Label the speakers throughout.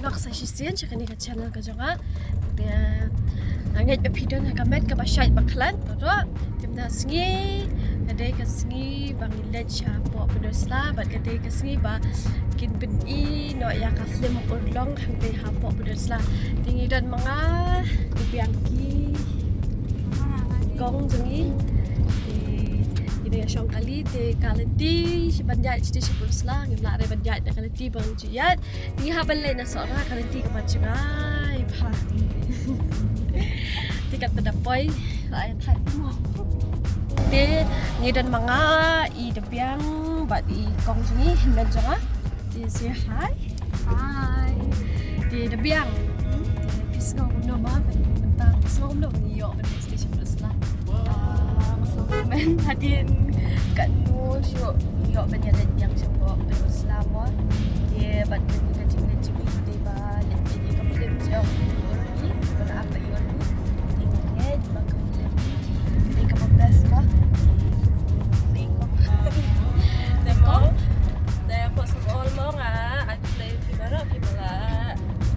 Speaker 1: vlog sa sisian sa kanila channel ka jonga. Dia angit video na kamet ka basyay baklan pero timda singi ada ka singi bang ilad siya po pedosla bat kate ka singi ba kin ben I no ya ka film urlong hangte ha po pedosla tingi dan mga biangki gong singi yang kali te kalati si banjat si pusla ngim la re banjat na kalati bang jiyat ni habal le na sora kalati ka machangai pha tikat tadapoy ay thai mo te ni dan mga I debyang bat I kong sini himben jonga ti say hi ti debyang kisgo no ma bentang kisgo no ni yo ben station pusla men hadin kat nu syok yo banyalan yang syok terus lama dia bat kita cing dia ba dia kamu dia jauh ni pada apa yo ni dia bak film dia kamu best kah tengok saya kok all mo nga at play pimala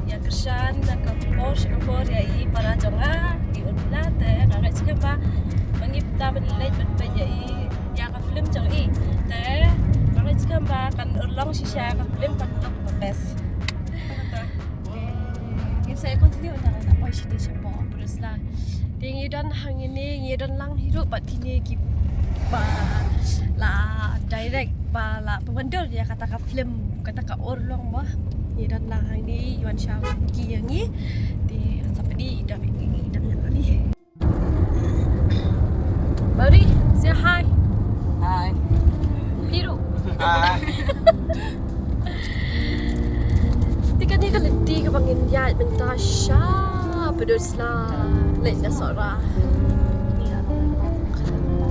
Speaker 1: ya kersan na kapor ya I para jonga di unlate kakak cakap ba mangipta benilai benpejai ya ka film jang I te kakak cakap ba kan urlong sisya ka film kan tok bes in saya continue na apa sih siya po terus lah tingi dan hang ini ngidan lang hidup bat kini ki ba la direct ba la pemandor ya kata ka film kata ka urlong ba ngidan lang hang ini yuan sya ki yang ni di sampai di dah yang kali Bari, say hi.
Speaker 2: Hi.
Speaker 1: Piru.
Speaker 2: Hi.
Speaker 1: Tika ni kaliti ka bangin yat benta siya pedosla late na sora.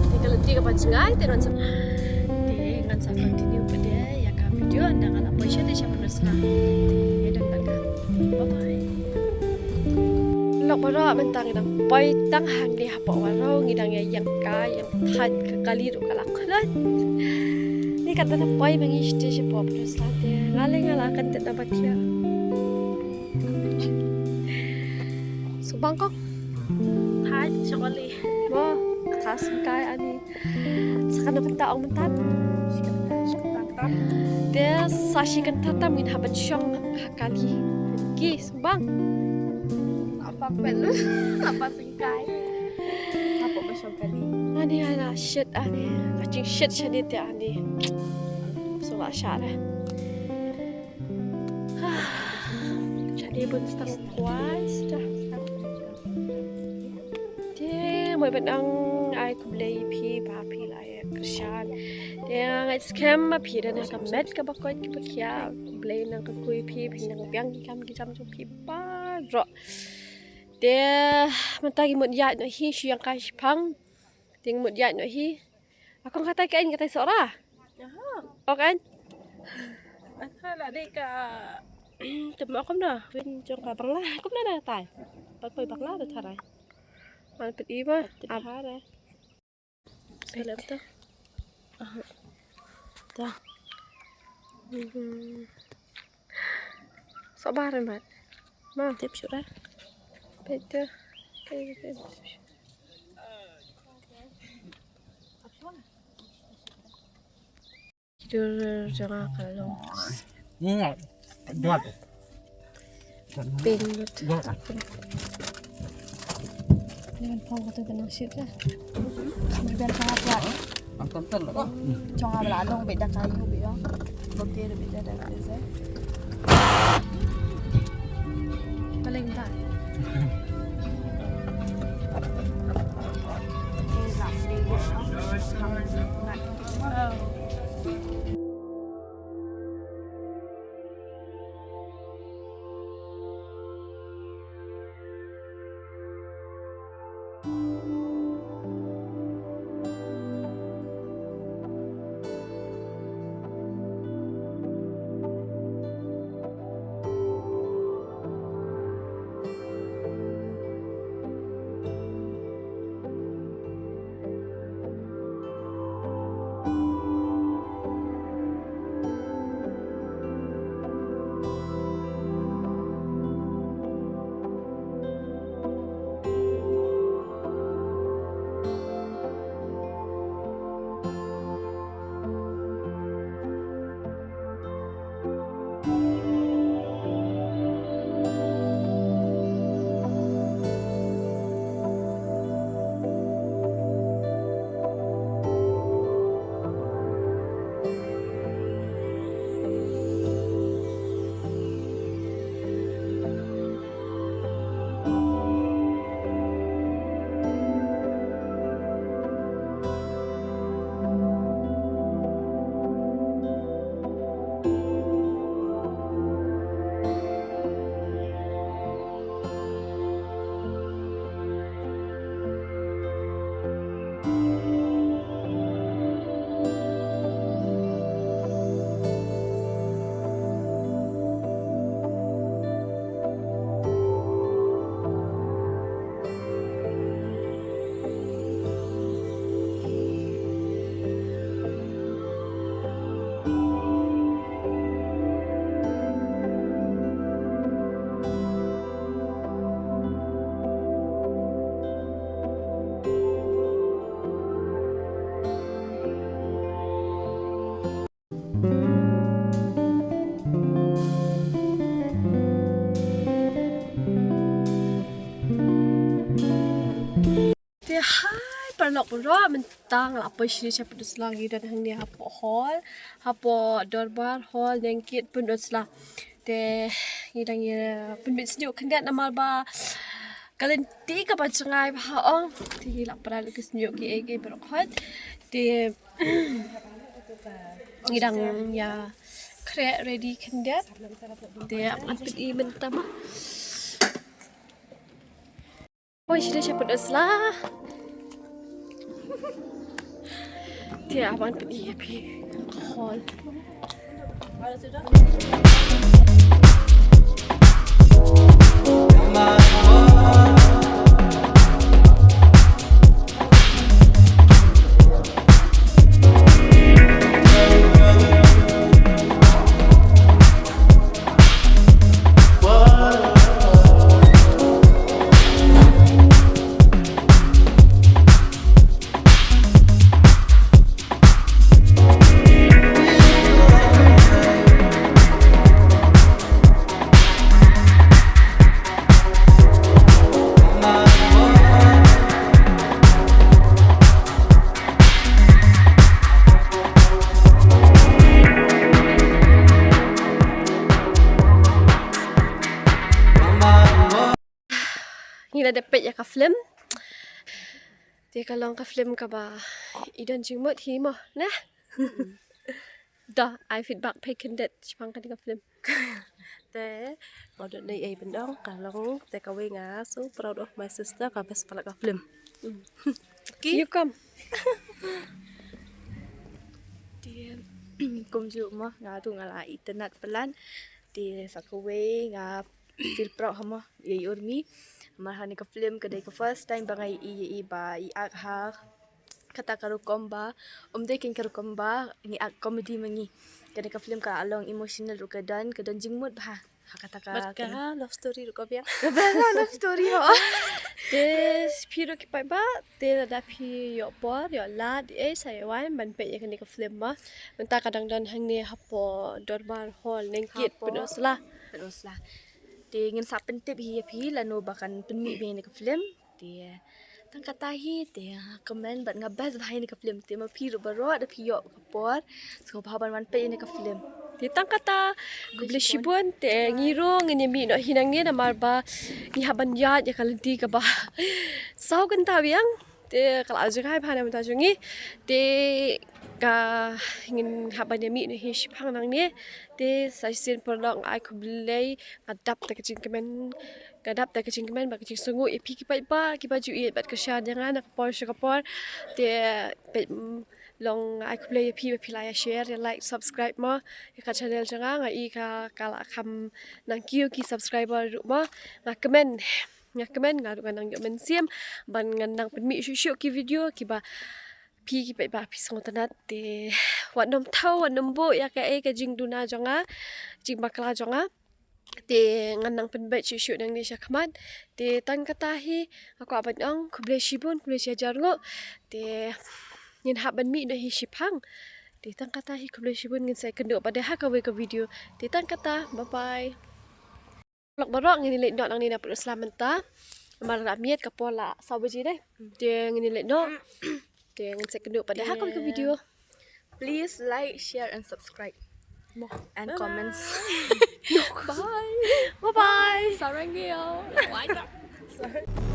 Speaker 1: Tika kaliti ka panjangay tinon sa ngan sa continue pa dia ya ka video anda ngala po siya di siya pedosla. Edan baga. Bye bye. Lok bara mentang idang poi tang hang di hapo waro ngidang yang ka yang tad kali ru kalaklan ni kata na poi mangi stage po plus late ngala kan ta batia subang ko hai chokoli mo khas kai ani sakana kanta ang mentat dia sashi kan tata min haban syong hakali ki subang apa pelu apa singkai apa besok kali ani ana shit ani kacing shit shadit ya ani sola syara jadi pun setengah kuas dah dia mau benang ai kublai pi papi lah ya kersan dia ngai scam ma pi dan ka met ka bakoi ki pakia kublai nang ka kui pi nang biang ki kam ki jam chu pi pa ro dia mentagi mut yat no hi syang kai pang ting mut yat no hi aku kata kain kata sora oh kan
Speaker 3: là đi cả chụp mỏ không nè bên trong cả bằng lá cũng đó nè tài bắt bơi bằng lá được thật này mà bịt im á à phá đây phải làm tao tao số 3 rồi mà tiếp chỗ đấy betul kayak tidur jangan kalau
Speaker 2: Iya. Dot.
Speaker 1: pengut dengan kau kata tenang sih lah
Speaker 3: biar sangat ya
Speaker 2: Ang tonton lah.
Speaker 3: trong là long bị đặc kayu bị không đầu tiên là bị đặc cái gì
Speaker 1: paling tak lok bro mentang la apa sini siapa dus lagi dan hang dia hapo hall hapo dorbar hall dengkit pun dus lah de ngidang ya penbit sejuk kendat nama ba kalian tiga pacengai ba ong ti la para lukis sejuk ki ege berkhot de ngidang ya create ready kendat de ampit I mentama oh sini siapa dus lah dia abang pergi hall. Ngila dapat ya ka film. Dia kalau ka film ka ba idan jingmut hi mo nah. Dah I feedback pay kendet chipang ka ka film.
Speaker 3: Te bodo nei ai bendong kalong te kawe nga so proud of my sister ka best pala ka film.
Speaker 1: You come.
Speaker 3: Dia kumju mo nga tu nga la internet pelan dia sakawe nga feel proud hama ye urmi mahani ka film kadai ka first time bangai I ba I ak ha kata karu komba de king karu komba ni ak comedy mangi kadai ka film ka along emotional ru kadan jingmut ba ha kata ka love story ru ka biang love story ho
Speaker 1: Des piro ki pai ba te da pi yo por yo la e sai wan ban pe ya kan ka film ma menta kadang dan hang ni hapo dorbar hall nengkit penos lah
Speaker 3: terus lah dia ingin sapen tip hi lano bahkan penmi be ni ka film dia tang katahi dia komen bat ngabas bahai ni ka film dia ma piro baro ada pio ka por so baban wan pe ni ka film
Speaker 1: Di tang kata guble shibun te ngiro ngene mi no hinang ni na marba ni haban ya ya kalenti ka ba sau kan ta biang te kala aja kai phana mata jungi te ka ngin haban ya mi no hi shipang nang ni te sai sin prolong ai kuble adap ta kacing kemen kadap ta kacing kemen ba kacing sungu ipi ki ba ki baju i bat ka sha jangan nak por shakapor te pe long I could play a share like subscribe ma ka channel janga nga I ka kala kham nang kiu ki subscriber ma nga comment nga nang men siam ban ngan nang penmi shu ki video ki ba ki ba pi song tanat te wat nom thau wat nom bo ya ka ka jing duna janga jing bakla janga te ngan nang penbet shu nang ni sha khamat te tan katahi aku aban ang kuble shibun kuble shajar ngo te Yin haban mi na hi shipang. Ditang kata hi kuble shibun ngin sai kendo pada ha ka video. Ditang kata bye bye. Lok barok ngin le dok nang ni na per slamenta. Mar ramiet ka pola sabaji dai. Dia ngin le dok. Dia ngin sai kendo pada ha ka video.
Speaker 3: please like share and subscribe and comments
Speaker 1: Bye. Bye bye.
Speaker 3: sarangyo. Sorry.